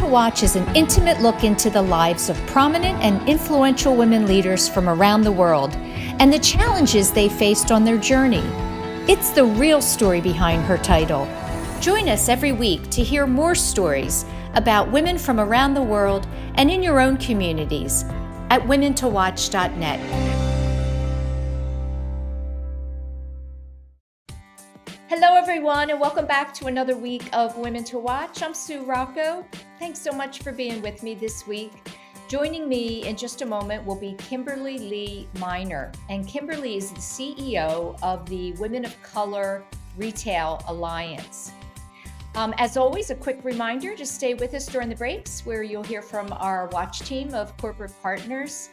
to Watch is an intimate look into the lives of prominent and influential women leaders from around the world and the challenges they faced on their journey. It's the real story behind her title. Join us every week to hear more stories about women from around the world and in your own communities at womentowatch.net. Hello, everyone, and welcome back to another week of Women to Watch. I'm Sue Rocco. Thanks so much for being with me this week. Joining me in just a moment will be Kimberly Lee Minor, and Kimberly is the CEO of the Women of Color Retail Alliance. As always, a quick reminder to stay with us during the breaks where you'll hear from our watch team of corporate partners.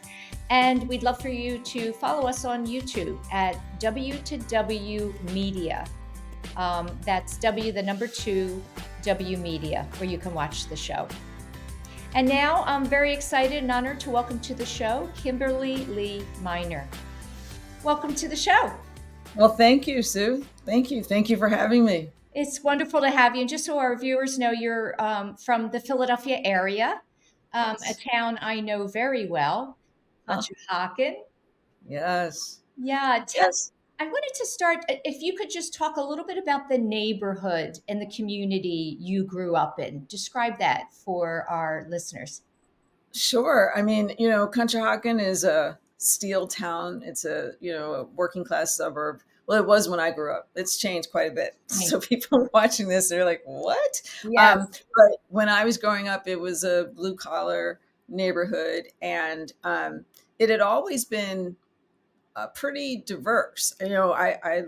And we'd love for you to follow us on YouTube at W2W Media. That's W Media, where you can watch the show. And now I'm very excited and honored to welcome to the show, Kimberly Lee Minor. Welcome to the show. Well, thank you, Sue. Thank you. Thank you for having me. It's wonderful to have you. And just so our viewers know, you're from the Philadelphia area, a town I know very well, Conshohocken. Yes. Yeah. Yes. I wanted to start, if you could just talk a little bit about the neighborhood and the community you grew up in. Describe that for our listeners. Sure. I mean, Conshohocken is a steel town. It's a working class suburb. Well, it was when I grew up. It's changed quite a bit. Right. So people watching this, they're like, what? Yes. But when I was growing up, it was a blue collar neighborhood. And it had always been pretty diverse. I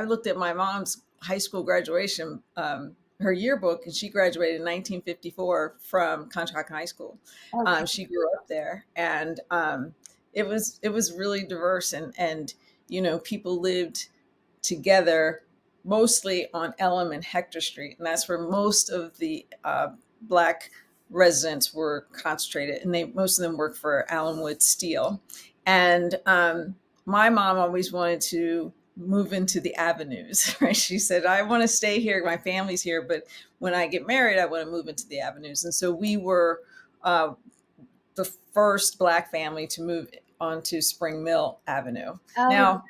looked at my mom's high school graduation, her yearbook, and she graduated in 1954 from Conshohocken High School. Okay. She grew up there, and it was really diverse, and people lived together mostly on Elm and Hector Street, and that's where most of the Black residents were concentrated, and most of them worked for Allenwood Steel. And my mom always wanted to move into the avenues, right? She said, I want to stay here. My family's here, but when I get married, I want to move into the avenues. And so we were the first Black family to move onto Spring Mill Avenue. Now,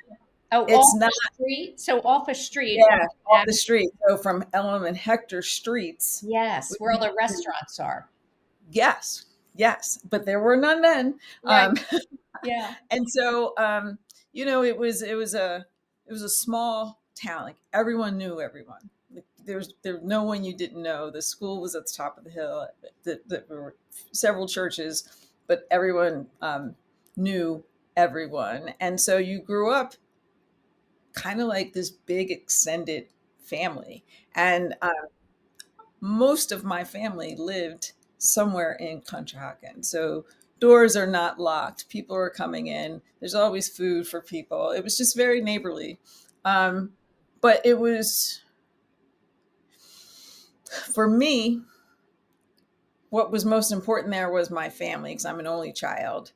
it's not a street. So off a street. Yeah, off the street. So from Elm and Hector streets. Yes, where all the restaurants are. Yes. But there were none then. Right. Yeah. And so, it was a small town. Like everyone knew everyone. Like, there was no one you didn't know. The school was at the top of the hill. There were several churches, but everyone knew everyone. And so you grew up kind of like this big extended family. And most of my family lived somewhere in Conshohocken. So doors are not locked. People are coming in. There's always food for people. It was just very neighborly. But it was, for me, what was most important there was my family, because I'm an only child.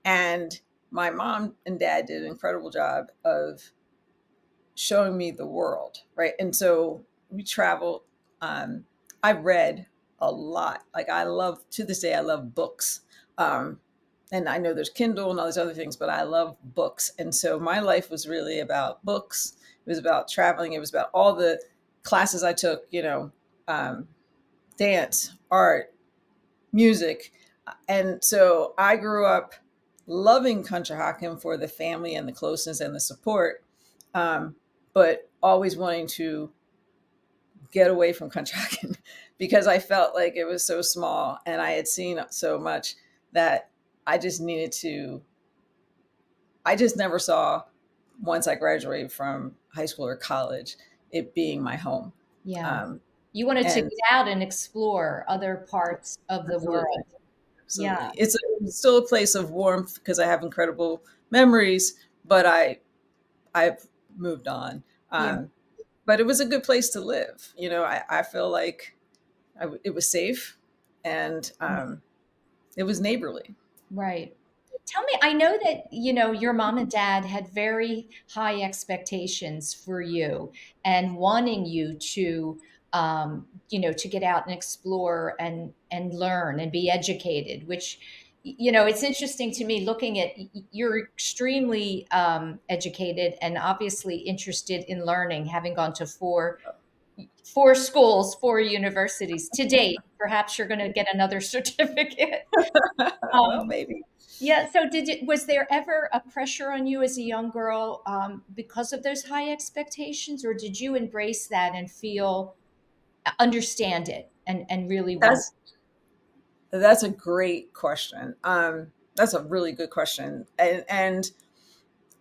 And my mom and dad did an incredible job of showing me the world, right? And so we traveled. I read a lot. Like to this day, I love books. And I know there's Kindle and all these other things, but I love books. And so my life was really about books. It was about traveling. It was about all the classes I took, dance, art, music. And so I grew up loving Conshohocken for the family and the closeness and the support, but always wanting to get away from Conshohocken because I felt like it was so small and I had seen so much that I just never saw, once I graduated from high school or college, it being my home. Yeah. You wanted to get out and explore other parts of the world. Absolutely. Yeah. It's still a place of warmth because I have incredible memories, but I've moved on. But it was a good place to live. I feel like it was safe and it was neighborly. Right. Tell me, I know that, your mom and dad had very high expectations for you and wanting you to to get out and explore and learn and be educated, which, it's interesting to me looking at you're extremely educated and obviously interested in learning, having gone to four schools, four universities to date. Perhaps you're going to get another certificate. Well, Um, maybe. yeah. So, was there ever a pressure on you as a young girl because of those high expectations, or did you embrace that and understand it and really want? That's that's a great question. That's a really good question, and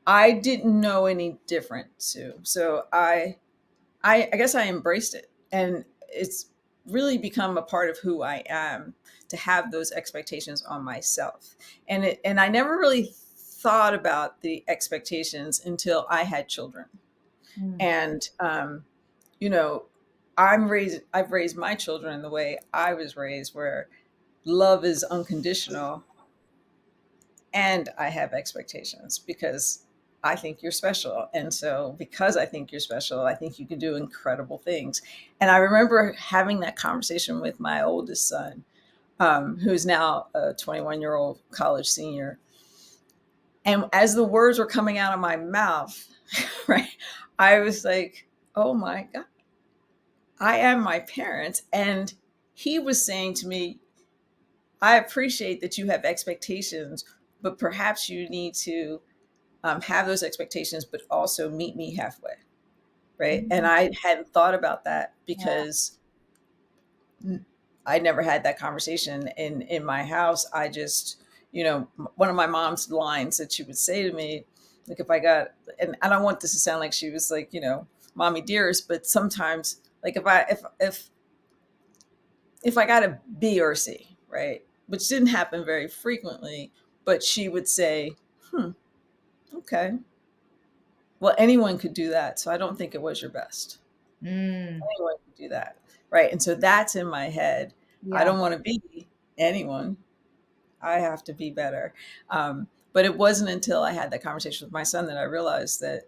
I didn't know any different, Sue. So I guess I embraced it, and it's really become a part of who I am to have those expectations on myself. And I never really thought about the expectations until I had children. Mm. And you know, I've raised my children the way I was raised, where love is unconditional, and I have expectations because I think you're special. And so, because I think you're special, I think you can do incredible things. And I remember having that conversation with my oldest son, who's now a 21-year-old college senior. And as the words were coming out of my mouth, right, I was like, oh my God, I am my parents. And he was saying to me, I appreciate that you have expectations, but perhaps you need to have those expectations, but also meet me halfway. Right. And Mhm. I hadn't thought about that Yeah. because I never had that conversation in my house. I just, one of my mom's lines that she would say to me, like, if I got, and I don't want this to sound like she was like, mommy dearest, but sometimes, like, if I got a B or a C, right, which didn't happen very frequently, but she would say, okay, well, anyone could do that. So I don't think it was your best. Mm. Anyone could do that. Right. And so that's in my head. I Yeah. don't want to be anyone. I have to be better. But it wasn't until I had that conversation with my son that I realized that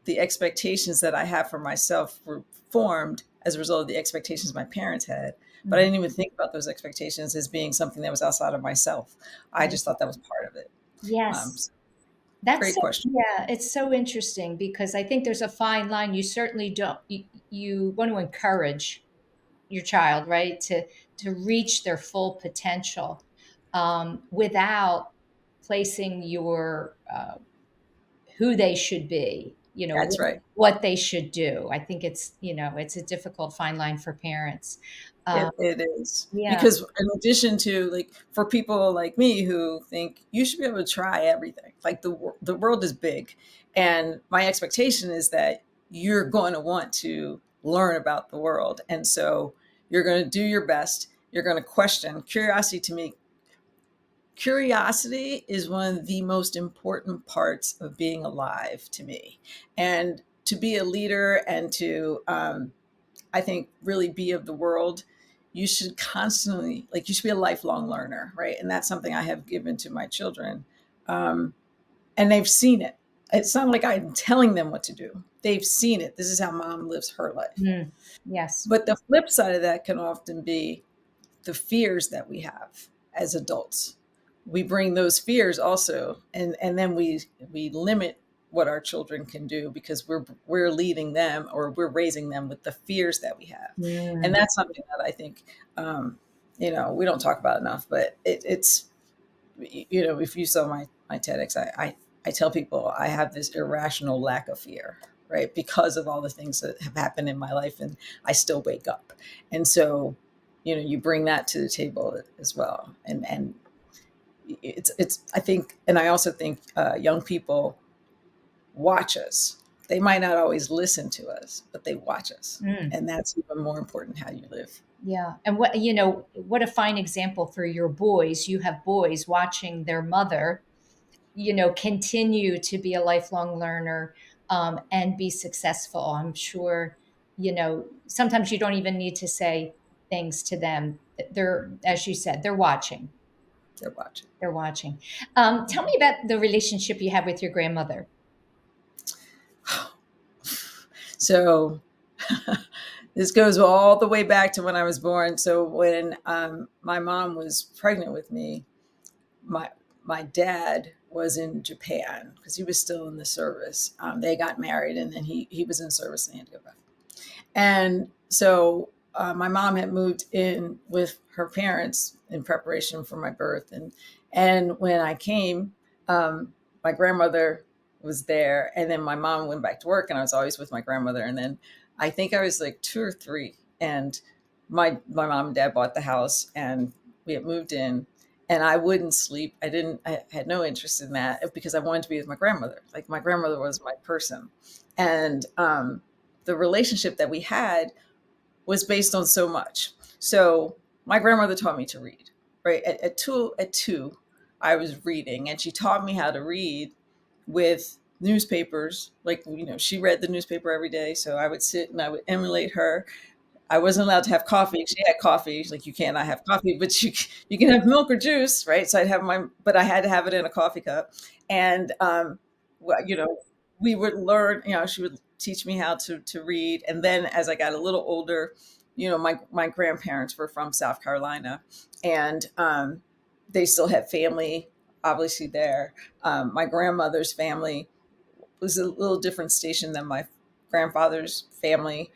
the expectations that I have for myself were formed as a result of the expectations my parents had. But I Mhm. didn't even think about those expectations as being something that was outside of myself. I just thought that was part of it. Yes. So That's great so, question. yeah, it's so interesting because I think there's a fine line. You certainly don't, you want to encourage your child, right, to reach their full potential without placing your who they should be, That's right. what they should do. I think it's a difficult fine line for parents. Um, It is yeah. because, in addition to, like, for people like me who think you should be able to try everything, like the world is big, and my expectation is that you're going to want to learn about the world, and so you're going to do your best. You're going to question. Curiosity is one of the most important parts of being alive to me, and to be a leader and to I think, really be of the world, you should constantly, like, you should be a lifelong learner, right? And that's something I have given to my children. Um, and they've seen it. It's not like I'm telling them what to do. They've seen it. This is how mom lives her life. Mm. Yes. But the flip side of that can often be the fears that we have as adults. We bring those fears also, and then we limit what our children can do because we're leading them, or we're raising them with the fears that we have. And Mm. that's something that I think we don't talk about enough, but it's, if you saw my TEDx, I tell people I have this irrational lack of fear, right? Because of all the things that have happened in my life, and I still wake up. And so, you bring that to the table as well. And it's I think, and I also think young people watch us. They might not always listen to us, but they watch us. Mm. And that's even more important, how you live. Yeah. And what a fine example for your boys. You have boys watching their mother, continue to be a lifelong learner and be successful. I'm sure, sometimes you don't even need to say things to them. They're, as you said, they're watching. They're watching. They're watching. Tell me about the relationship you have with your grandmother. So This goes all the way back to when I was born. So when my mom was pregnant with me, my my dad was in Japan because he was still in the service. They got married, and then he was in service and he had to go back. And so my mom had moved in with her parents in preparation for my birth, and when I came, my grandmother was there, and then my mom went back to work, and I was always with my grandmother. And then I think I was like 2 or 3, and my mom and dad bought the house, and we had moved in. And I wouldn't sleep. I had no interest in that because I wanted to be with my grandmother. Like my grandmother was my person. And the relationship that we had was based on so much. So my grandmother taught me to read, right? At two, I was reading, and she taught me how to read with newspapers. Like, she read the newspaper every day. So I would sit and I would emulate her. I wasn't allowed to have coffee. She had coffee. She's like, you cannot have coffee, but you can have milk or juice, right? So but I had to have it in a coffee cup. And well, we would learn. She would teach me how to read. And then as I got a little older, my grandparents were from South Carolina, and they still had family, obviously there. My grandmother's family was a little different station than my grandfather's family.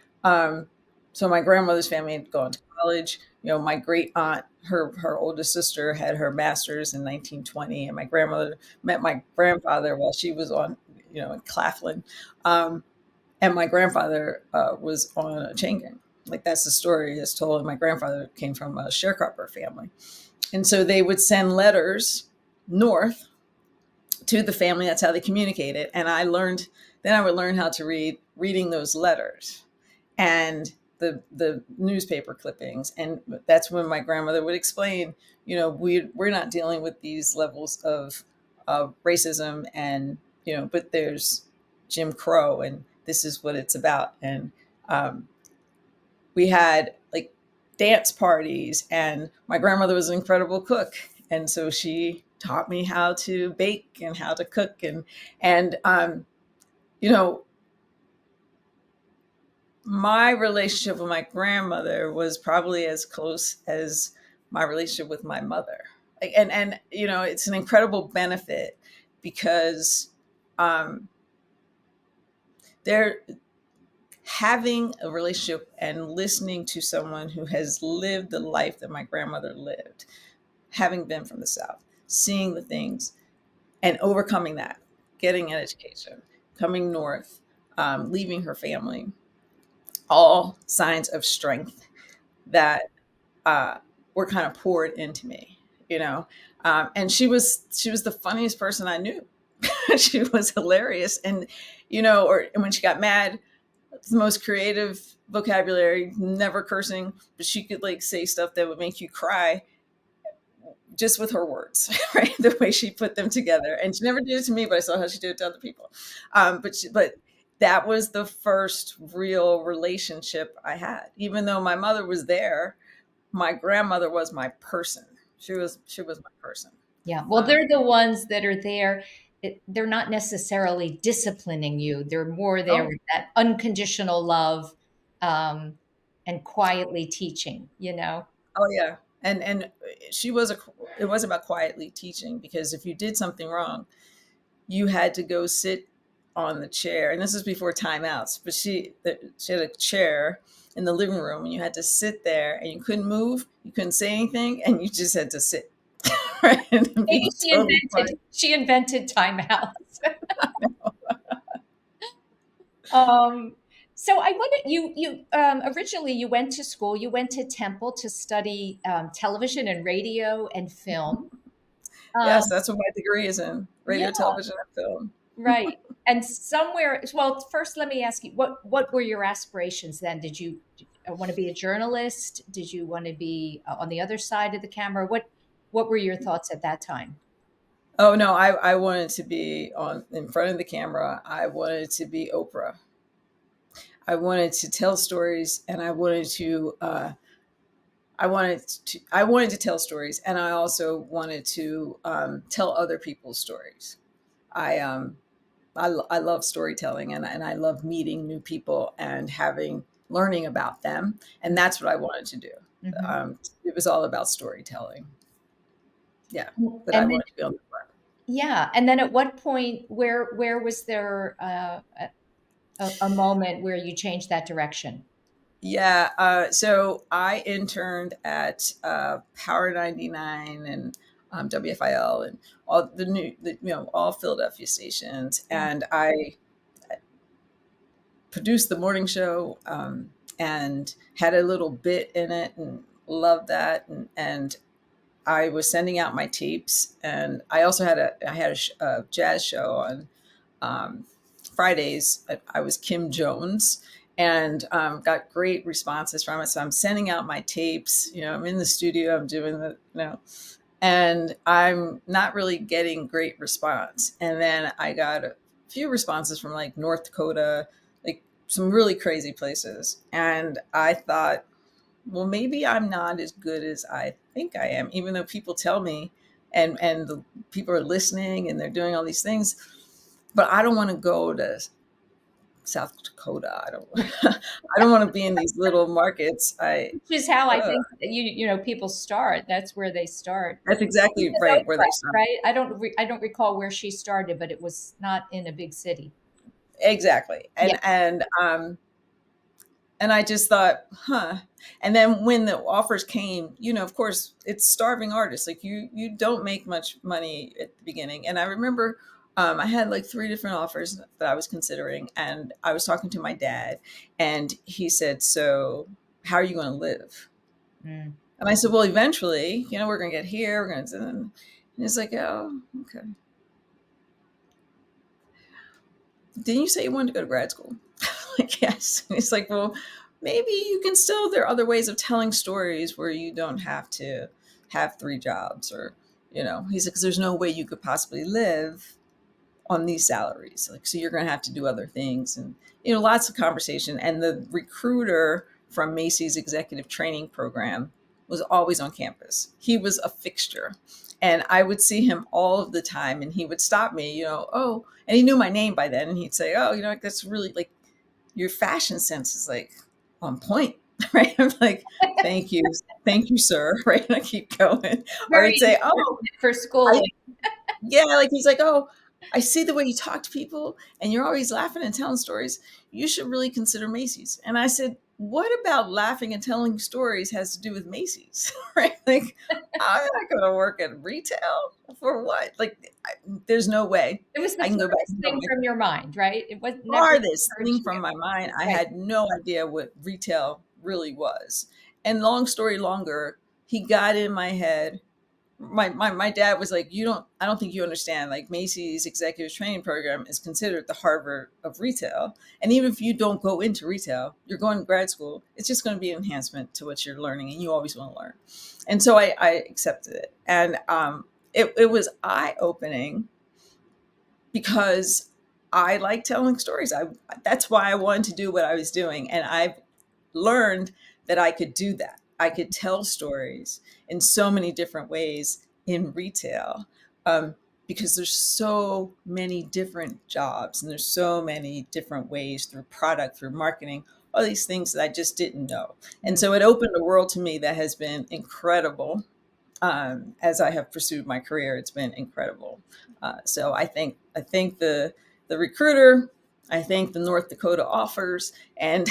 So my grandmother's family had gone to college. My great aunt, her oldest sister, had her master's in 1920, and my grandmother met my grandfather while she was in Claflin, and my grandfather was on a chain gang. Like that's the story is told. And my grandfather came from a sharecropper family, and so they would send letters north to the family. That's how they communicated. And then I would learn how to reading those letters and the newspaper clippings. And that's when my grandmother would explain, we're not dealing with these levels of racism, and, but there's Jim Crow, and this is what it's about. And we had like dance parties, and my grandmother was an incredible cook. And so she taught me how to bake and how to cook. And you know, my relationship with my grandmother was probably as close as my relationship with my mother. And it's an incredible benefit because they're having a relationship and listening to someone who has lived the life that my grandmother lived, having been from the South, seeing the things and overcoming that, getting an education, coming north, leaving her family, all signs of strength that were kind of poured into me, and she was the funniest person I knew. She was hilarious, and and when she got mad, the most creative vocabulary, never cursing, but she could like say stuff that would make you cry just with her words, right? The way she put them together. And she never did it to me, but I saw how she did it to other people. But that was the first real relationship I had. Even though my mother was there, my grandmother was my person. She was my person. Yeah. Well, Um, they're the ones that are there. They're not necessarily disciplining you. They're more there oh, with that unconditional love, um, and quietly teaching. oh yeah. And she was it was about quietly teaching, because if you did something wrong, you had to go sit on the chair. And this is before timeouts, but she had a chair in the living room, and you had to sit there, and you couldn't move, you couldn't say anything, and you just had to sit. Right, and be Maybe totally quiet. she invented timeouts. Um, so I wanted you originally you went to school, you went to Temple to study television and radio and film. Um, Yes, that's what my degree is in: yeah, radio, television, and film. right. And somewhere, well, first let me ask you, what were your aspirations then? Did you want to be a journalist? Did you want to be on the other side of the camera? What were your thoughts at that time? Oh no, I wanted to be on in front of the camera. I wanted to be Oprah. I wanted to tell stories, and I wanted to tell stories, and I also wanted to tell other people's stories. I I love storytelling, and I love meeting new people and having learning about them. And that's what I wanted to do. Mhm. It was all about storytelling. Yeah. But I And then wanted to be on the front. yeah, and then at what point, where was there a moment where you changed that direction? Yeah. So I interned at Power 99 and WFIL and all all Philadelphia stations. Yeah. And I produced the morning show and had a little bit in it and loved that. And I was sending out my tapes. And I also had a jazz show on um, Fridays. I was Kim Jones and got great responses from it. So I'm sending out my tapes. I'm in the studio. I'm doing and I'm not really getting great response. And then I got a few responses from like North Dakota, like some really crazy places. And I thought, well, maybe I'm not as good as I think I am, even though people tell me and the people are listening and they're doing all these things. But I don't want to go to South Dakota. I don't I don't want to be in these little markets. Which is how I think that people start. That's where they start. That's exactly Even though, right where they start. right? I don't recall where she started, but it was not in a big city. Exactly. Yeah. And I just thought, huh. And then when the offers came, of course, it's starving artists. Like you don't make much money at the beginning. And I remember I had like three different offers that I was considering, and I was talking to my dad, and he said, "So, how are you going to live?" Mm. And I said, "Well, eventually, we're going to get here. We're going to." And he's like, "Oh, okay. Didn't you say you wanted to go to grad school?" Like, yes. And it's like, well, maybe you can still, there are other ways of telling stories where you don't have to have three jobs he said, because there's no way you could possibly live on these salaries. Like, so you're going to have to do other things and, lots of conversation. And the recruiter from Macy's executive training program was always on campus. He was a fixture. And I would see him all of the time and he would stop me, oh, and he knew my name by then. And he'd say, oh, that's really like, your fashion sense is like on point, right? I'm like, thank you, sir, right? And I keep going. Or Very he'd say, oh, important for I, schooling. yeah, like he's like, oh, I see the way you talk to people and you're always laughing and telling stories. You should really consider Macy's. And I said, what about laughing and telling stories has to do with Macy's, right? Like, I'm not going to work at retail for what? Like, there's no way It was the I can go back furthest and tell thing my from your mind, right? It was never farthest occurred thing to from you. my mind. I Right. had no idea what retail really was. And long story longer, he got in my head. My dad was like, I don't think you understand. Like Macy's executive training program is considered the Harvard of retail. And even if you don't go into retail, you're going to grad school, it's just going to be an enhancement to what you're learning. And you always want to learn. And so I accepted it. And it was eye opening because I like telling stories. That's why I wanted to do what I was doing. And I've learned that I could do that. I could tell stories in so many different ways in retail because there's so many different jobs and there's so many different ways through product, through marketing, all these things that I just didn't know. And Mm. so it opened a world to me that has been incredible as I have pursued my career. It's been incredible. So I think the recruiter, I think the North Dakota offers, and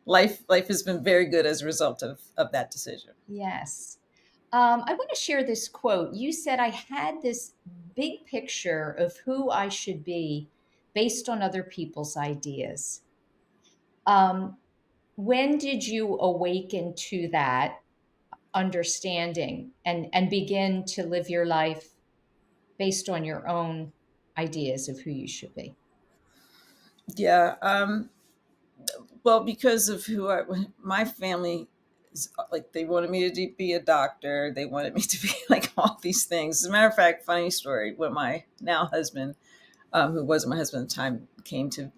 life has been very good as a result of that decision. Yes. I want to share this quote. You said, I had this big picture of who I should be based on other people's ideas. Um, when did you awaken to that understanding and begin to live your life based on your own ideas of who you should be? Yeah. Well, because of my family is like, they wanted me to be a doctor. They wanted me to be like all these things. As a matter of fact, funny story, when my now husband, who wasn't my husband at the time, came to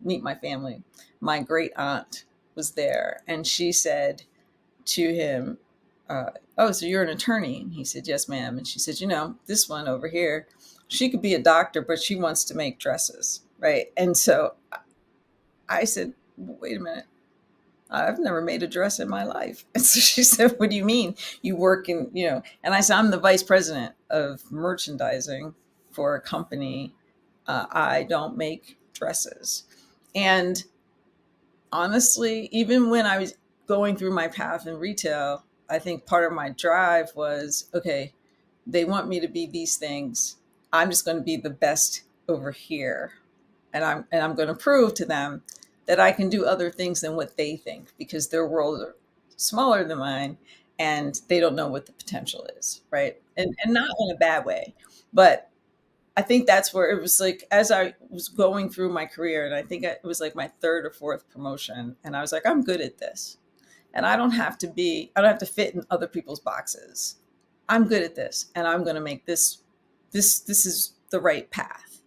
meet my family, my great aunt was there, and she said to him, "Oh, so you're an attorney?" And he said, "Yes, ma'am." And she said, "This one over here, she could be a doctor, but she wants to make dresses, right?" And so I said, wait a minute. I've never made a dress in my life. And so she said, what do you mean? You work in, and I said, I'm the vice president of merchandising for a company. I don't make dresses. And honestly, even when I was going through my path in retail, I think part of my drive was, okay, they want me to be these things. I'm just going to be the best over here. And I'm going to prove to them that I can do other things than what they think, because their worlds are smaller than mine and they don't know what the potential is, right? And not in a bad way. But I think that's where it was like, as I was going through my career, and I think it was like my third or fourth promotion, and I was like, I'm good at this. And I don't have to fit in other people's boxes. I'm good at this, and I'm going to make this is the right path.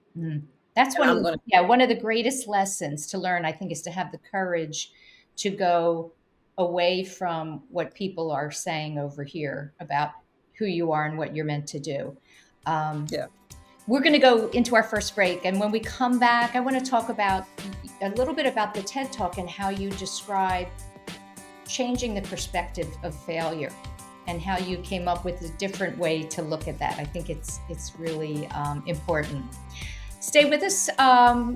That's one of the greatest lessons to learn, I think, is to have the courage to go away from what people are saying over here about who you are and what you're meant to do. We're going to go into our first break. And when we come back, I want to talk about a little bit about the TED Talk and how you describe changing the perspective of failure and how you came up with a different way to look at that. I think it's really important. Stay with us.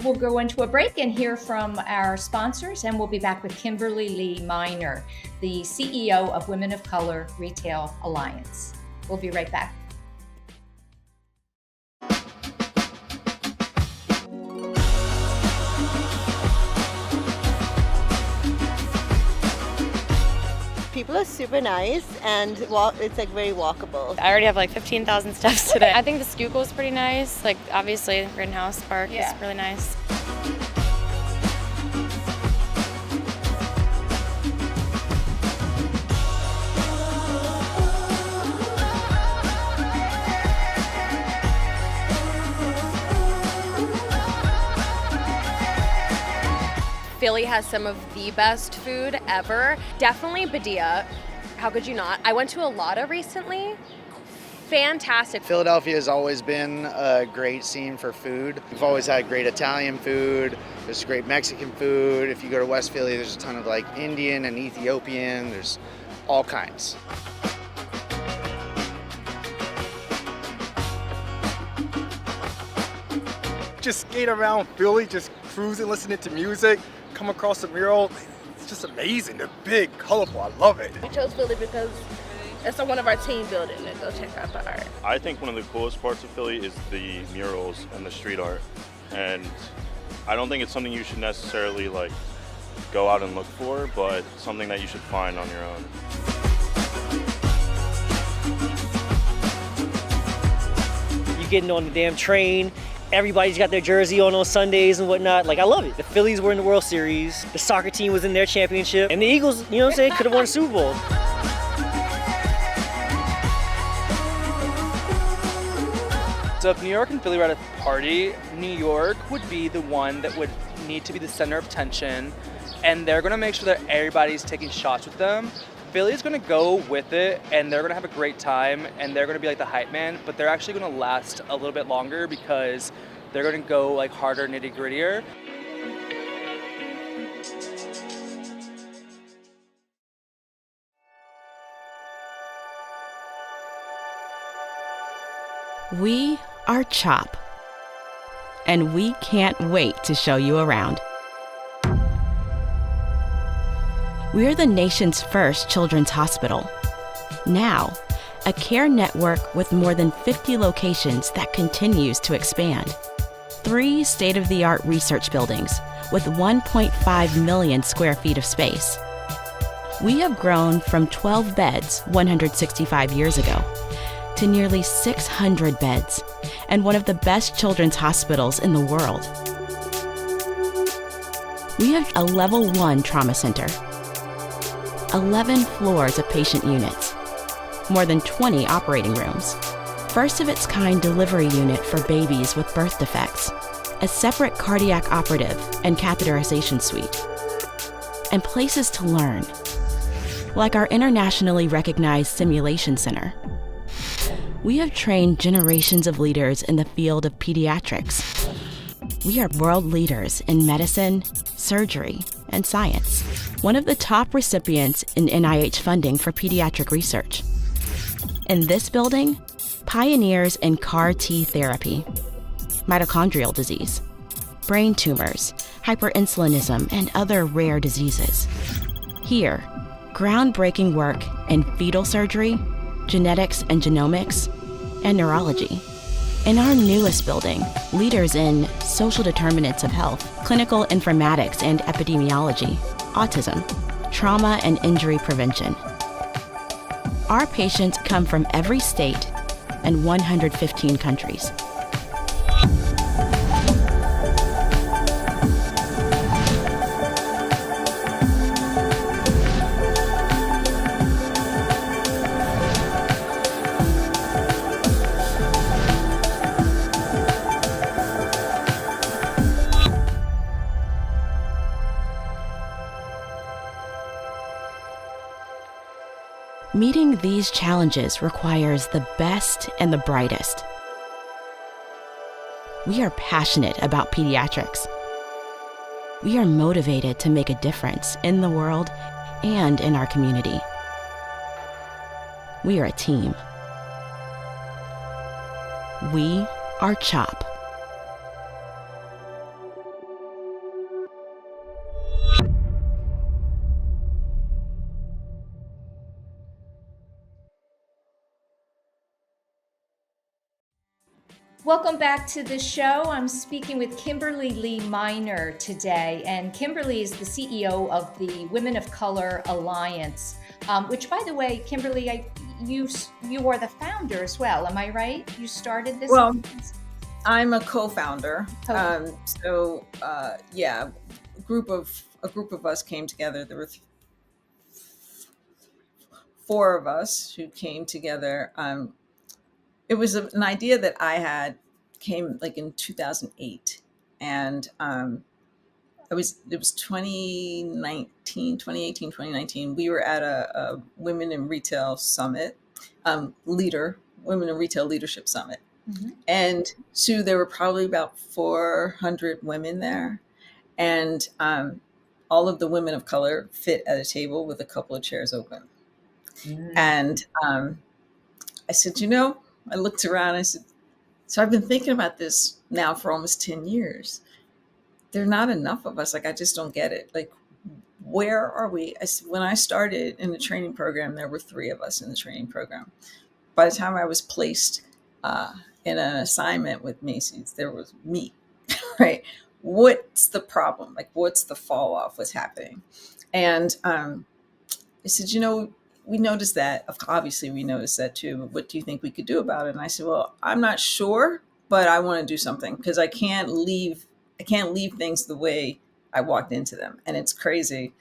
We'll go into a break and hear from our sponsors, and we'll be back with Kimberly Lee Minor, the CEO of Women of Color Retail Alliance. We'll be right back. People are super nice, and it's like very walkable. I already have like 15,000 steps today. I think the Schuylkill is pretty nice. Like obviously Rittenhouse Park is really nice. Philly has some of the best food ever. Definitely Badia. How could you not? I went to a Lotta recently. Fantastic. Philadelphia has always been a great scene for food. We've always had great Italian food. There's great Mexican food. If you go to West Philly, there's a ton of like Indian and Ethiopian. There's all kinds. Just skate around Philly, just cruising, listening to music, come across the mural. It's just amazing. They're big, colorful. I love it. We chose Philly because it's one of our team building and go check out the art. I think one of the coolest parts of Philly is the murals and the street art. And I don't think it's something you should necessarily like go out and look for, but something that you should find on your own. You getting on the damn train, everybody's got their jersey on Sundays and whatnot. Like, I love it. The Phillies were in the World Series. The soccer team was in their championship. And the Eagles, you know what I'm saying, could have won a Super Bowl. So if New York and Philly were at a party, New York would be the one that would need to be the center of attention. And they're going to make sure that everybody's taking shots with them. Philly's going to go with it, and they're going to have a great time, and they're going to be like the hype man, but they're actually going to last a little bit longer because they're going to go like harder, nitty grittier. We are CHOP, and we can't wait to show you around. We're the nation's first children's hospital. Now, a care network with more than 50 locations that continues to expand. 3 state-of-the-art research buildings with 1.5 million square feet of space. We have grown from 12 beds 165 years ago to nearly 600 beds and one of the best children's hospitals in the world. We have a level 1 trauma center, 11 floors of patient units, more than 20 operating rooms, first of its kind delivery unit for babies with birth defects, a separate cardiac operative and catheterization suite, and places to learn, like our internationally recognized simulation center. We have trained generations of leaders in the field of pediatrics, We are world leaders in medicine, surgery, and science. One of the top recipients in NIH funding for pediatric research. In this building, pioneers in CAR T therapy, mitochondrial disease, brain tumors, hyperinsulinism, and other rare diseases. Here, groundbreaking work in fetal surgery, genetics and genomics, and neurology. In our newest building, leaders in social determinants of health, clinical informatics and epidemiology, autism, trauma and injury prevention. Our patients come from every state and 115 countries. Meeting these challenges requires the best and the brightest. We are passionate about pediatrics. We are motivated to make a difference in the world and in our community. We are a team. We are CHOP. Welcome back to the show. I'm speaking with Kimberly Lee Minor today, and Kimberly is the CEO of the Women of Color Alliance, which, by the way, Kimberly, you are the founder as well. Am I right? You started this? Well, I'm a co-founder. Okay. Yeah, a group of us came together. There were four of us who came together. It was an idea that I had came like in 2008, and it was 2018, 2019. We were at a Women in Retail Summit, Women in Retail Leadership Summit. Mm-hmm. And so there were probably about 400 women there. And all of the women of color fit at a table with a couple of chairs open. Mm. And I said, I looked around, I said, so I've been thinking about this now for almost 10 years. There are not enough of us. Like, I just don't get it. Like, where are we? When I started in the training program, there were 3 of us in the training program. By the time I was placed in an assignment with Macy's, there was me, right? What's the problem? Like, what's the fall off? What's happening? And I said, we noticed that. Obviously, we noticed that too. But what do you think we could do about it? And I said, well, I'm not sure, but I want to do something because I can't leave things the way I walked into them. And it's crazy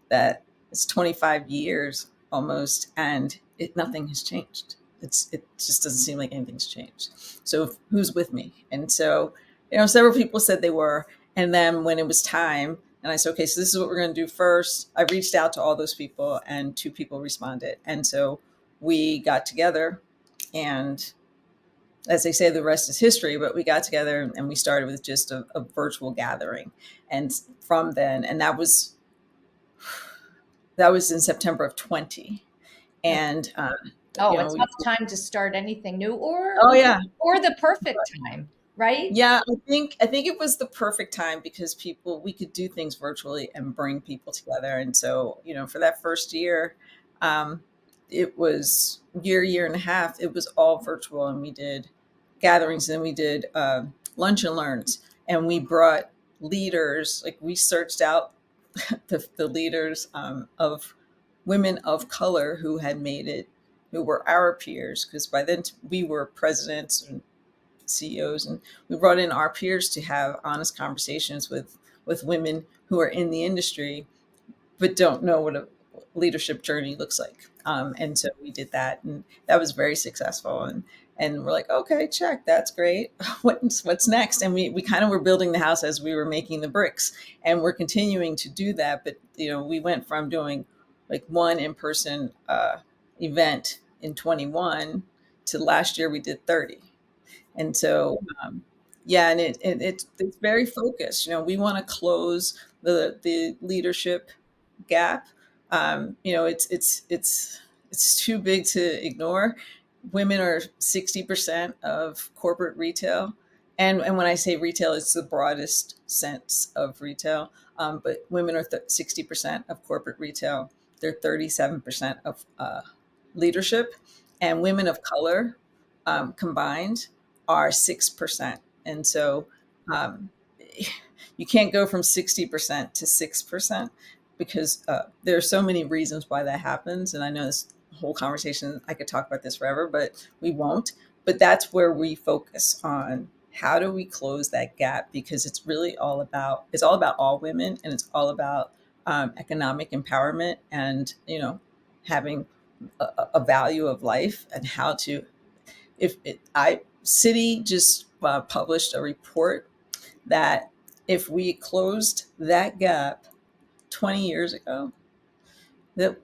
that it's 25 years almost, and nothing has changed. It just doesn't seem like anything's changed. So who's with me? And so, several people said they were. And then when it was time, and I said, okay, so this is what we're going to do first. I reached out to all those people, and 2 people responded. And so we got together, and as they say, the rest is history, but we got together and we started with just a virtual gathering. And from then, and that was in September of 20. And a tough time to start anything new, or the perfect time, right? Yeah, I think it was the perfect time because we could do things virtually and bring people together. And so, for that first year, it was year and a half, it was all virtual, and we did gatherings, and we did lunch and learns, and we brought leaders. Like, we searched out the leaders of women of color who had made it, who were our peers, because by then we were presidents and CEOs, and we brought in our peers to have honest conversations with women who are in the industry but don't know what a leadership journey looks like. And so we did that, and that was very successful. And we're like, okay, check, that's great. What's next? And we kind of were building the house as we were making the bricks, and we're continuing to do that. But we went from doing like one in-person event in 21 to last year we did 30. And so Yeah, and it's very focused. We want to close the leadership gap. It's too big to ignore. Women are 60% of corporate retail, and when I say retail, it's the broadest sense of retail. But women are 60% of corporate retail. They're 37% of leadership, and women of color combined are 6%. And so um, you can't go from 60% to 6% because there are so many reasons why that happens. And I know this whole conversation, I could talk about this forever, but we won't. But that's where we focus on how do we close that gap, because it's all about all women, and it's all about economic empowerment, and having a value of life, and how to if it, I city just published a report that if we closed that gap 20 years ago, that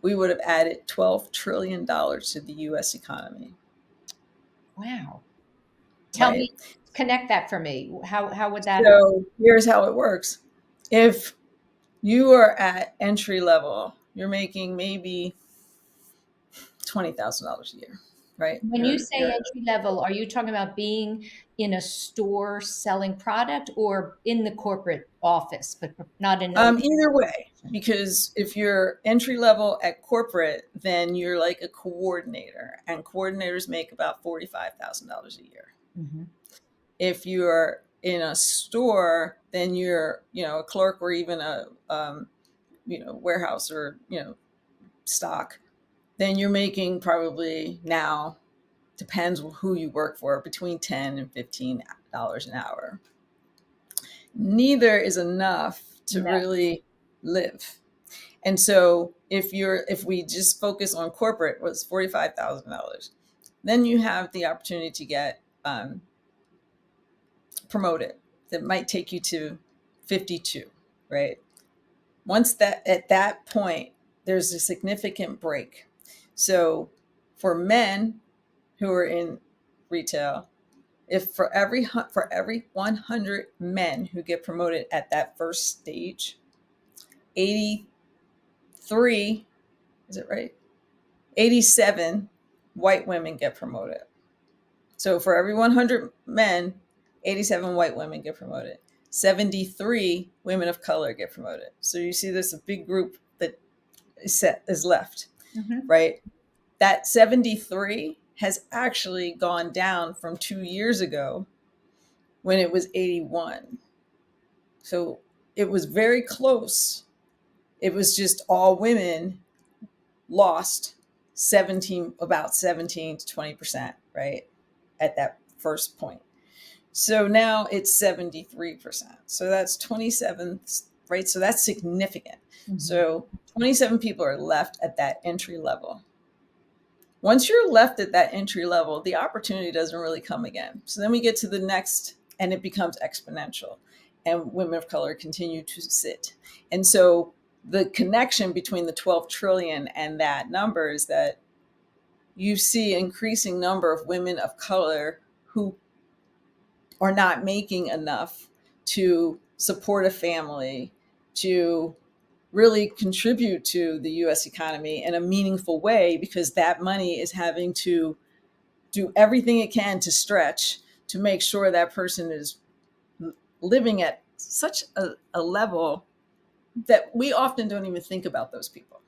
we would have added $12 trillion to the US economy. Wow. Tell Right? me, connect that for me. How would that? So here's how it works. If you are at entry level, you're making maybe $20,000 a year, right? When you say entry level, are you talking about being in a store selling product, or in the corporate office, but not in a Either way, because if you're entry level at corporate, then you're like a coordinator, and coordinators make about $45,000 a year. Mm-hmm. If you're in a store, then you're a clerk, or even a warehouse, or stock. Then you're making probably, now depends who you work for, between $10 and $15 an hour. Neither is enough to really live. And so if we just focus on corporate, was $45,000, then you have the opportunity to get promoted. That might take you to 52, right? At that point, there's a significant break. So for men who are in retail, if for every 100 men who get promoted at that first stage, 83, is it right? 87 white women get promoted. So for every 100 men, 87 white women get promoted. 73 women of color get promoted. So you see there's a big group that is left, right? That 73 has actually gone down from 2 years ago when it was 81. So it was very close. It was just all women lost about 17 to 20%, right? At that first point. So now it's 73%. So that's 27, right? So that's significant. Mm-hmm. So 27 people are left at that entry level. Once you're left at that entry level, the opportunity doesn't really come again. So then we get to the next, and it becomes exponential, and women of color continue to sit. And so the connection between the 12 trillion and that number is that you see an increasing number of women of color who are not making enough to support a family, to really contribute to the US economy in a meaningful way, because that money is having to do everything it can to stretch to make sure that person is living at such a level that we often don't even think about those people,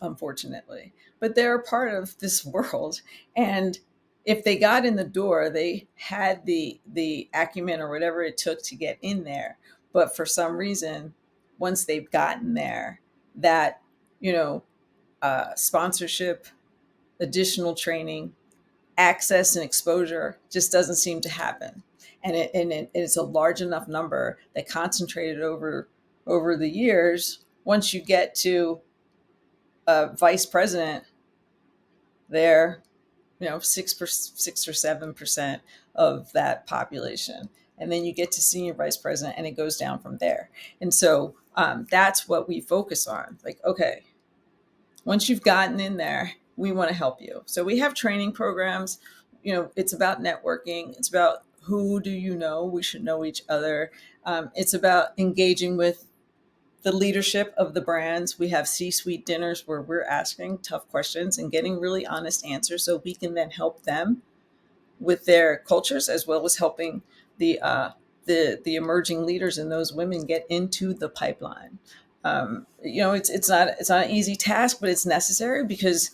unfortunately. But they're a part of this world. And if they got in the door, they had the acumen or whatever it took to get in there. But for some reason, once they've gotten there, that, sponsorship, additional training, access, and exposure just doesn't seem to happen. And it's a large enough number that concentrated over the years, once you get to a vice president, they're 6 or 7% of that population, and then you get to senior vice president, and it goes down from there. And so that's what we focus on. Like, okay, once you've gotten in there, we want to help you. So we have training programs. It's about networking. It's about who do you know? We should know each other. It's about engaging with the leadership of the brands. We have C-suite dinners where we're asking tough questions and getting really honest answers so we can then help them with their cultures, as well as helping the emerging leaders and those women get into the pipeline. It's not an easy task, but it's necessary because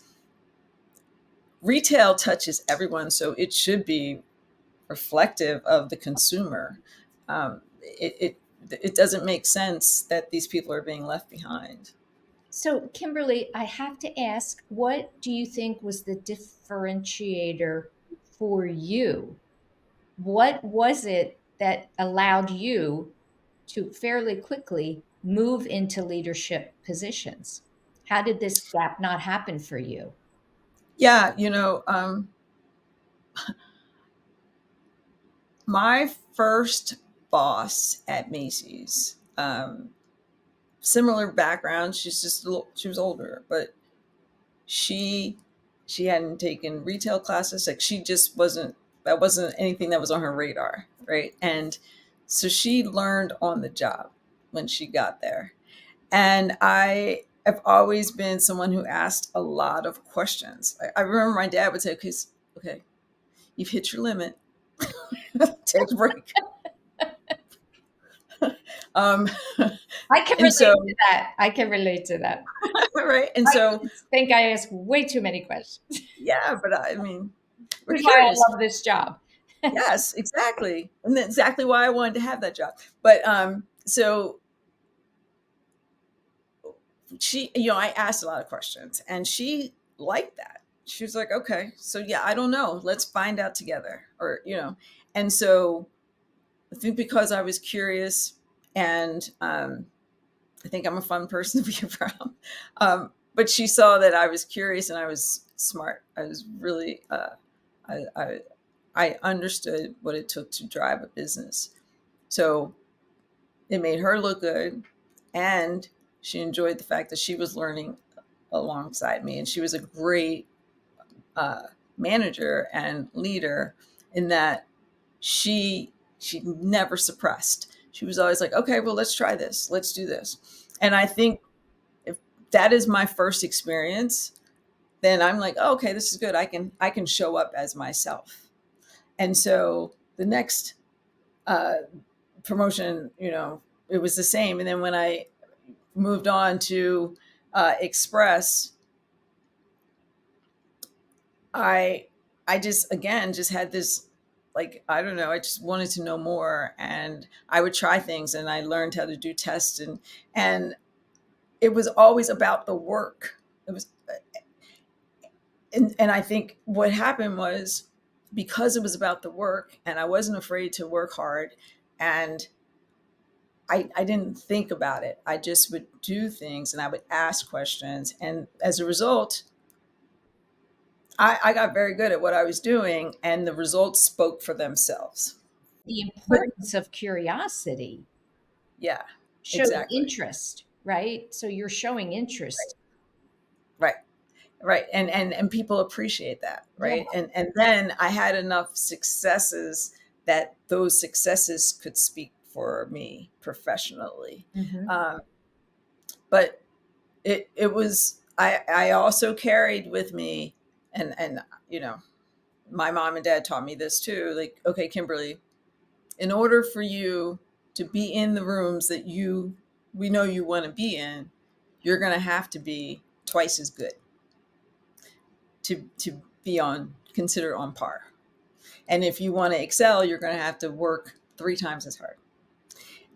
retail touches everyone, so it should be reflective of the consumer. It doesn't make sense that these people are being left behind. So, Kimberly, I have to ask, what do you think was the differentiator for you? What was it that allowed you to fairly quickly move into leadership positions? How did this gap not happen for you? Yeah, my first boss at Macy's, similar background. She was older, but she hadn't taken retail classes. Like she just that wasn't anything that was on her radar, right? And so she learned on the job when she got there. And I have always been someone who asked a lot of questions. I remember my dad would say, okay, you've hit your limit. Take a break. I can relate to that. I can relate to that. Right. And I think I ask way too many questions. Yeah, but I mean, we're That's why I curious. love this job. Yes, exactly. And that's exactly why I wanted to have that job. But so she, I asked a lot of questions and she liked that. She was like, okay, so yeah, I don't know. Let's find out together. And so I think because I was curious and I think I'm a fun person to be around. But she saw that I was curious and I was smart. I was really, I understood what it took to drive a business. So it made her look good. And she enjoyed the fact that she was learning alongside me. And she was a great manager and leader in that she never suppressed. She was always like, okay, well, let's try this. Let's do this. And I think if that is my first experience, then I'm like, oh, okay, this is good. I can show up as myself. And so the next promotion, it was the same. And then when I moved on to Express, I just had this, like, I don't know, I just wanted to know more, and I would try things and I learned how to do tests, and it was always about the work. It was, and I think what happened was because it was about the work and I wasn't afraid to work hard and I didn't think about it. I just would do things and I would ask questions. And as a result, I got very good at what I was doing and the results spoke for themselves. The importance of curiosity. Yeah, Show exactly. interest, right? So you're showing interest. Right. And people appreciate that. Right. Yeah. And then I had enough successes that those successes could speak for me professionally. Mm-hmm. But it was, I also carried with me and my mom and dad taught me this too. Like, okay, Kimberly, in order for you to be in the rooms that we know you want to be in, you're going to have to be twice as good to be considered on par. And if you want to excel, you're going to have to work 3 times as hard.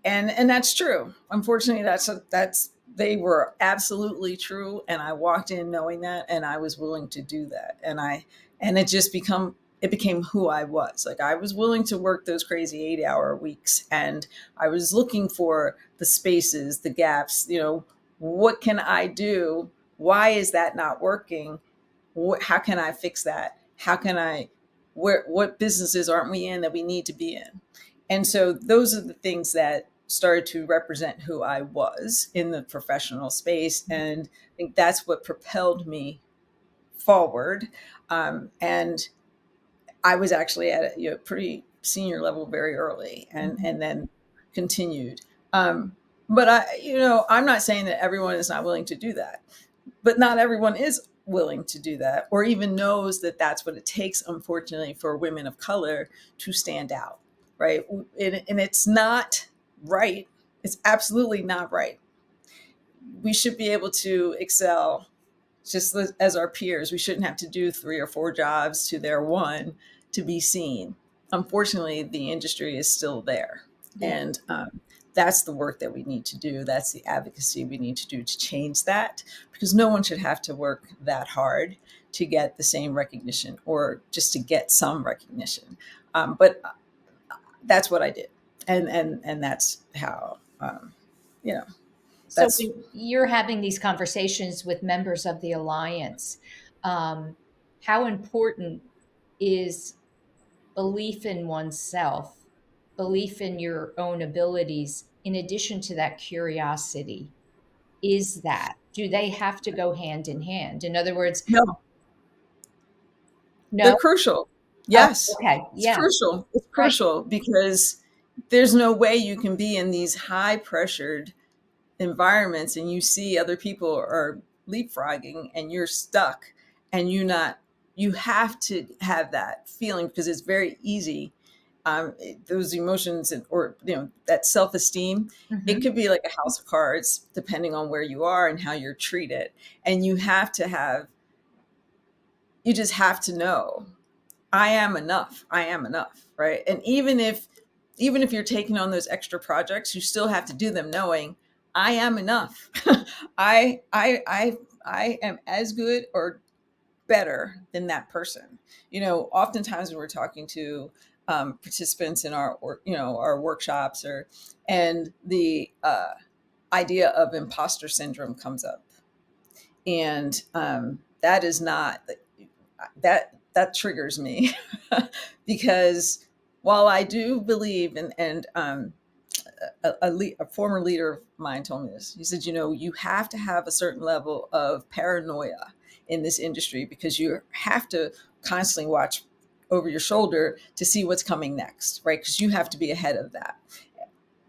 And that's true. Unfortunately, they were absolutely true. And I walked in knowing that, and I was willing to do that. And it became who I was. Like, I was willing to work those crazy 8-hour weeks, and I was looking for the spaces, the gaps, what can I do? Why is that not working? How can I fix that? What businesses aren't we in that we need to be in? And so those are the things that started to represent who I was in the professional space. And I think that's what propelled me forward. And I was actually at a pretty senior level very early, and then continued. But I'm not saying that everyone is not willing to do that, but not everyone is willing to do that, or even knows that that's what it takes, unfortunately, for women of color to stand out, right? And it's not right. It's absolutely not right. We should be able to excel just as our peers. We shouldn't have to do 3 or 4 jobs to their one to be seen. Unfortunately, the industry is still there. Yeah. And that's the work that we need to do. That's the advocacy we need to do to change that, because no one should have to work that hard to get the same recognition or just to get some recognition. But that's what I did. And that's how, So that's, when you're having these conversations with members of the alliance, how important is belief in oneself, belief in your own abilities, in addition to that curiosity? Is that, do they have to go hand in hand? In other words, no, they're no? crucial. Oh, Yes, okay. it's Yeah. crucial. It's Right. crucial because there's no way you can be in these high pressured environments and you see other people are leapfrogging and you're stuck, and you have to have that feeling, because it's very easy. Those emotions or that self-esteem, it could be like a house of cards depending on where you are and how you're treated. And you just have to know, I am enough. I am enough, right? And even if you're taking on those extra projects, you still have to do them knowing I am enough. I am as good or better than that person. Oftentimes when we're talking to participants in our workshops, and the idea of imposter syndrome comes up, and that is not that triggers me because while I do believe, and a former leader of mine told me this. He said, you have to have a certain level of paranoia in this industry, because you have to constantly watch over your shoulder to see what's coming next, right? Because you have to be ahead of that,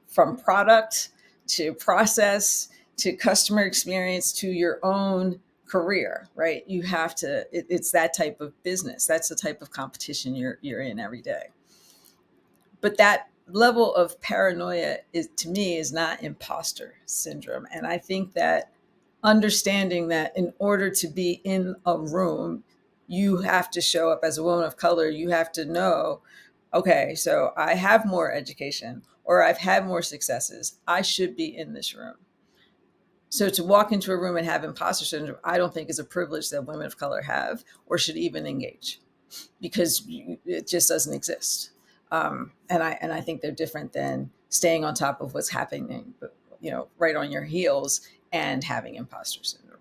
from product to process to customer experience to your own career, right? You have to, it's that type of business. That's the type of competition you're in every day. But that level of paranoia to me is not imposter syndrome. And I think that understanding that in order to be in a room, you have to show up as a woman of color. You have to know, okay, so I have more education or I've had more successes. I should be in this room. So to walk into a room and have imposter syndrome, I don't think is a privilege that women of color have or should even engage, because it just doesn't exist. And I think they're different than staying on top of what's happening, right on your heels and having imposter syndrome.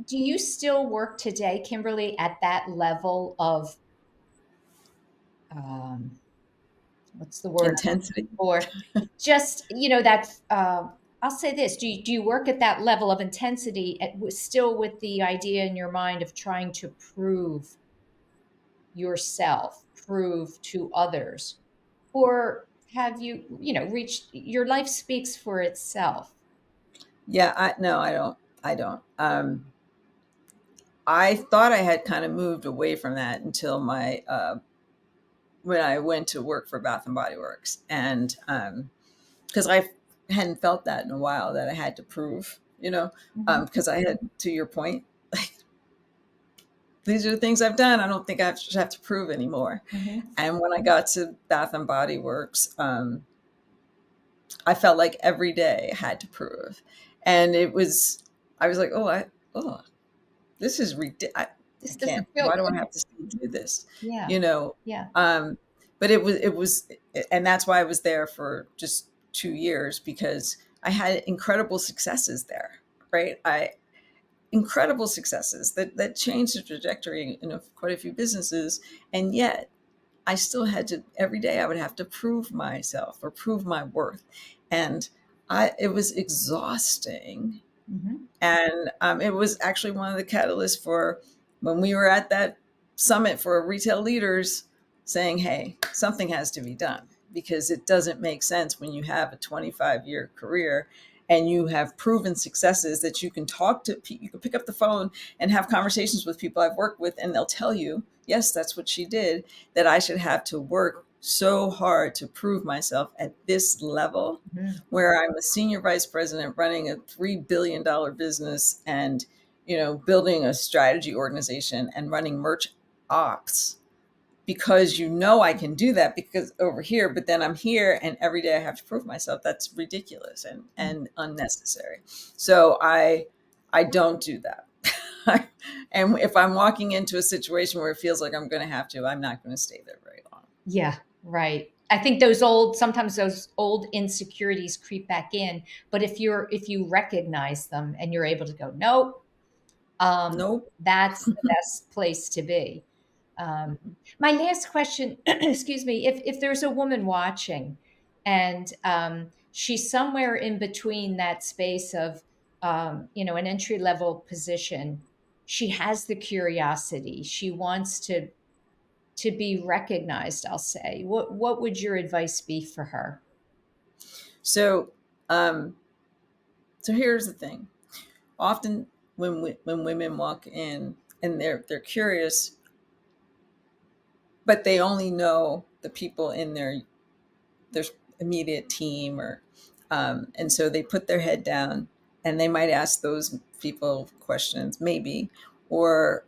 Do you still work today, Kimberly, at that level of what's the word? Intensity? Or just, that, I'll say this, do you work at that level of intensity still with the idea in your mind of trying to prove yourself, prove to others? Or have you, reached, your life speaks for itself? Yeah, no, I don't. I thought I had kind of moved away from that until when I went to work for Bath and Body Works, and because I hadn't felt that in a while, that I had to prove, because I had, to your point, like, these are the things I've done. I don't think I should have to prove anymore. And when I got to Bath and Body Works, I felt like every day I had to prove, and I was like, this is ridiculous. This I can't. doesn't feel Why do I good. have to still do this? Yeah. Yeah. But it was, and that's why I was there for just 2 years, because I had incredible successes there, right? Incredible successes that changed the trajectory in quite a few businesses, and yet I still had to, every day I would have to prove myself or prove my worth, and it was exhausting. And it was actually one of the catalysts for when we were at that summit for retail leaders. saying, hey, something has to be done, because it doesn't make sense when you have a 25-year career and you have proven successes that you can talk to people, you can pick up the phone and have conversations with people I've worked with, and they'll tell you, yes, that's what she did, that I should have to work so hard to prove myself at this level, where I'm a senior vice president running a $3 billion business and, building a strategy organization and running merch ops, because I can do that because over here, but then I'm here and every day I have to prove myself. That's ridiculous and unnecessary. So I don't do that. And if I'm walking into a situation where it feels like I'm going to have to, I'm not going to stay there very long. Yeah, right. I think sometimes those old insecurities creep back in, but if you recognize them and you're able to go, nope, Nope. that's the best place to be. My last question, excuse me, if there's a woman watching and she's somewhere in between that space of, an entry level position, she has the curiosity, she wants to be recognized, I'll say. What would your advice be for her? So, so here's the thing. Often when women walk in and they're curious, but they only know the people in their immediate team, or and so they put their head down and they might ask those people questions, maybe, or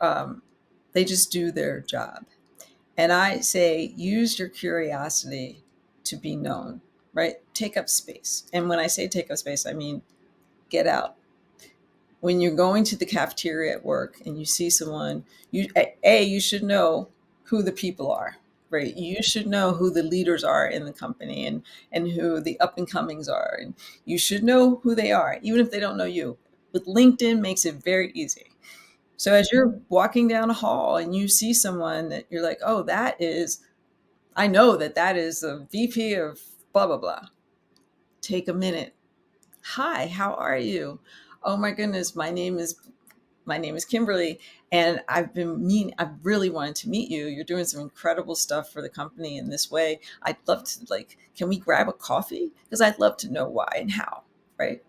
they just do their job. And I say, use your curiosity to be known, right? Take up space. And when I say take up space, I mean get out. When you're going to the cafeteria at work and you see someone, you should know who the people are, right? You should know who the leaders are in the company and who the up and comings are. And you should know who they are, even if they don't know you. But LinkedIn makes it very easy. So as you're walking down a hall and you see someone that you're like, oh, I know that is the VP of blah, blah, blah. Take a minute. Hi, how are you? Oh my goodness, my name is Kimberly, and I've really wanted to meet you. You're doing some incredible stuff for the company in this way. I'd love to, can we grab a coffee? Because I'd love to know why and how, right?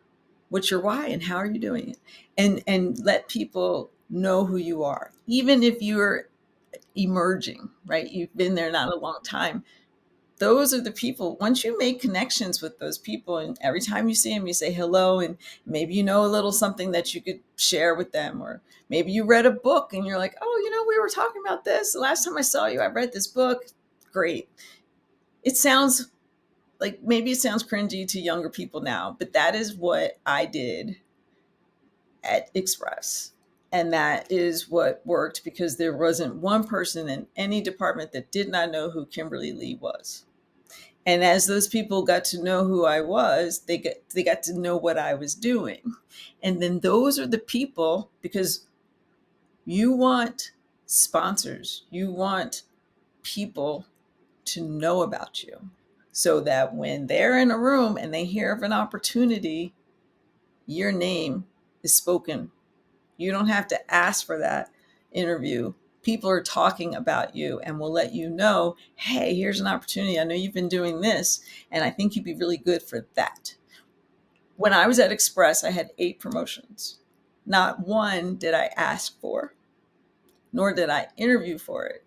What's your why and how are you doing it? And let people know who you are, even if you're emerging, right? You've been there not a long time. Those are the people, once you make connections with those people, and every time you see them, you say hello, and maybe you know a little something that you could share with them, or maybe you read a book and you're like, oh, we were talking about this. The last time I saw you, I read this book. Great. It sounds cringy to younger people now, but that is what I did at Express. And that is what worked, because there wasn't one person in any department that did not know who Kimberly Lee was. And as those people got to know who I was, they got to know what I was doing. And then those are the people, because you want sponsors, you want people to know about you, so that when they're in a room and they hear of an opportunity, your name is spoken. You don't have to ask for that interview. People are talking about you and will let you know, hey, here's an opportunity. I know you've been doing this, and I think you'd be really good for that. When I was at Express, I had 8 promotions. Not one did I ask for, nor did I interview for it.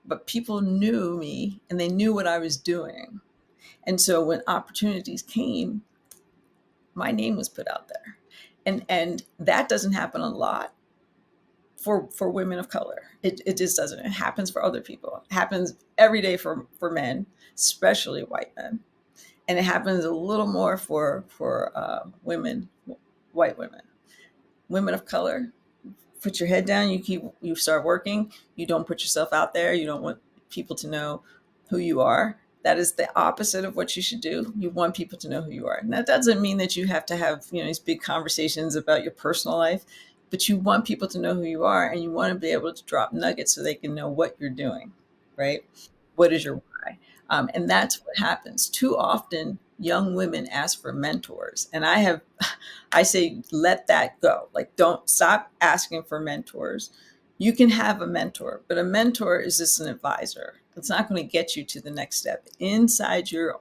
But people knew me and they knew what I was doing. And so when opportunities came, my name was put out there. And that doesn't happen a lot for women of color. It just doesn't. It happens for other people. It happens every day for men, especially white men. And it happens a little more for women, white women. Women of color, put your head down, you start working, you don't put yourself out there, you don't want people to know who you are. That is the opposite of what you should do. You want people to know who you are. And that doesn't mean that you have to have, these big conversations about your personal life, but you want people to know who you are, and you want to be able to drop nuggets so they can know what you're doing, right? What is your why? And that's what happens. Too often, young women ask for mentors. And I say, let that go. Don't stop asking for mentors. You can have a mentor, but a mentor is just an advisor. It's not going to get you to the next step. Inside your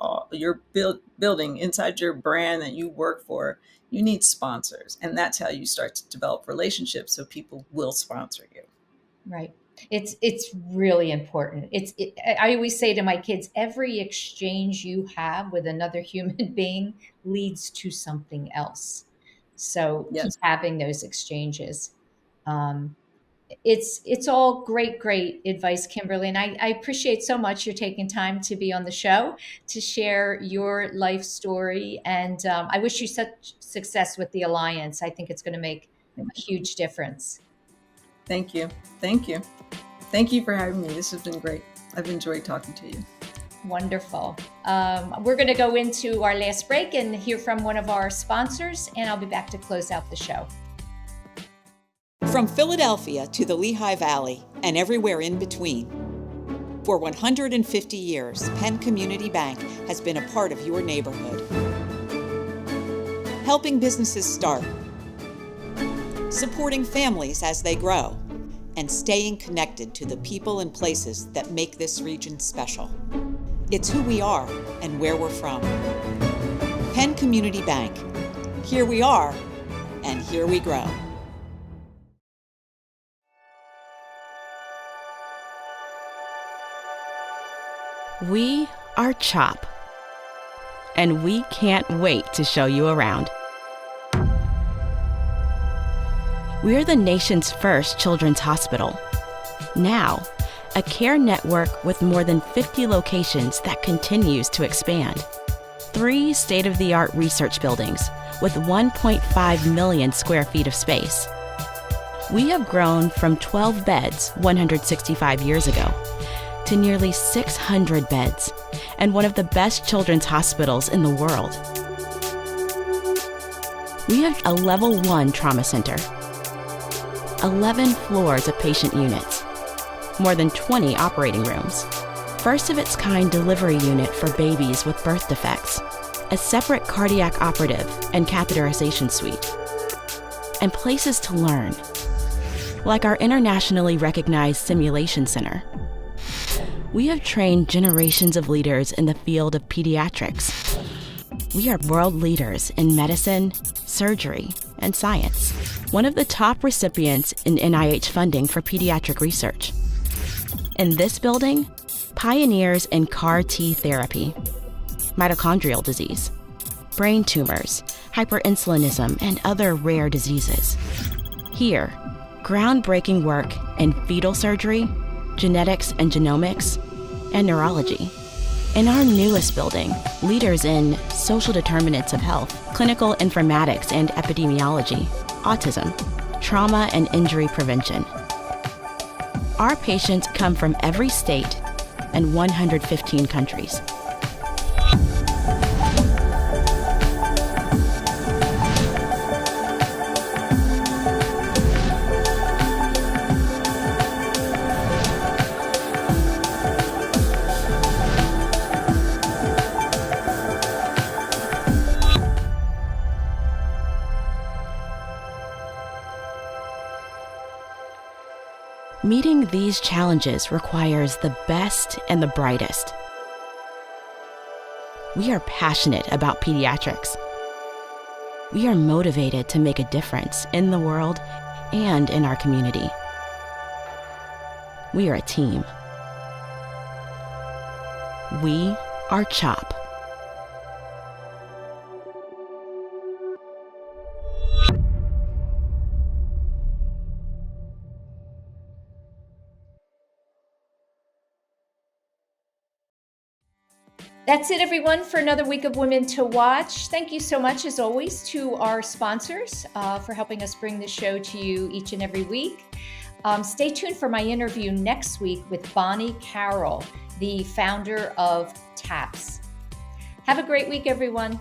building, inside your brand that you work for, you need sponsors. And that's how you start to develop relationships so people will sponsor you. Right. It's really important. I always say to my kids, every exchange you have with another human being leads to something else. So keep Yes. having those exchanges. Um, it's all great advice, Kimberly. And I appreciate so much you're taking time to be on the show to share your life story. And I wish you such success with the Alliance. I think it's going to make a huge difference. Thank you. Thank you. Thank you for having me. This has been great. I've enjoyed talking to you. Wonderful. We're going to go into our last break and hear from one of our sponsors, and I'll be back to close out the show. From Philadelphia to the Lehigh Valley and everywhere in between. For 150 years, Penn Community Bank has been a part of your neighborhood. Helping businesses start, supporting families as they grow, and staying connected to the people and places that make this region special. It's who we are and where we're from. Penn Community Bank. Here we are, and here we grow. We are CHOP, and we can't wait to show you around. We're the nation's first children's hospital. Now, a care network with more than 50 locations that continues to expand. 3 state-of-the-art research buildings with 1.5 million square feet of space. We have grown from 12 beds 165 years ago to nearly 600 beds and one of the best children's hospitals in the world. We have a level 1 trauma center, 11 floors of patient units, more than 20 operating rooms, first of its kind delivery unit for babies with birth defects, a separate cardiac operative and catheterization suite, and places to learn, like our internationally recognized simulation center. We have trained generations of leaders in the field of pediatrics. We are world leaders in medicine, surgery, and science. One of the top recipients in NIH funding for pediatric research. In this building, pioneers in CAR T therapy, mitochondrial disease, brain tumors, hyperinsulinism, and other rare diseases. Here, groundbreaking work in fetal surgery, genetics and genomics, and neurology. In our newest building, leaders in social determinants of health, clinical informatics and epidemiology, autism, trauma and injury prevention. Our patients come from every state and 115 countries. Meeting these challenges requires the best and the brightest. We are passionate about pediatrics. We are motivated to make a difference in the world and in our community. We are a team. We are CHOP. That's it, everyone, for another week of Women to Watch. Thank you so much, as always, to our sponsors for helping us bring this show to you each and every week. Stay tuned for my interview next week with Bonnie Carroll, the founder of TAPS. Have a great week, everyone.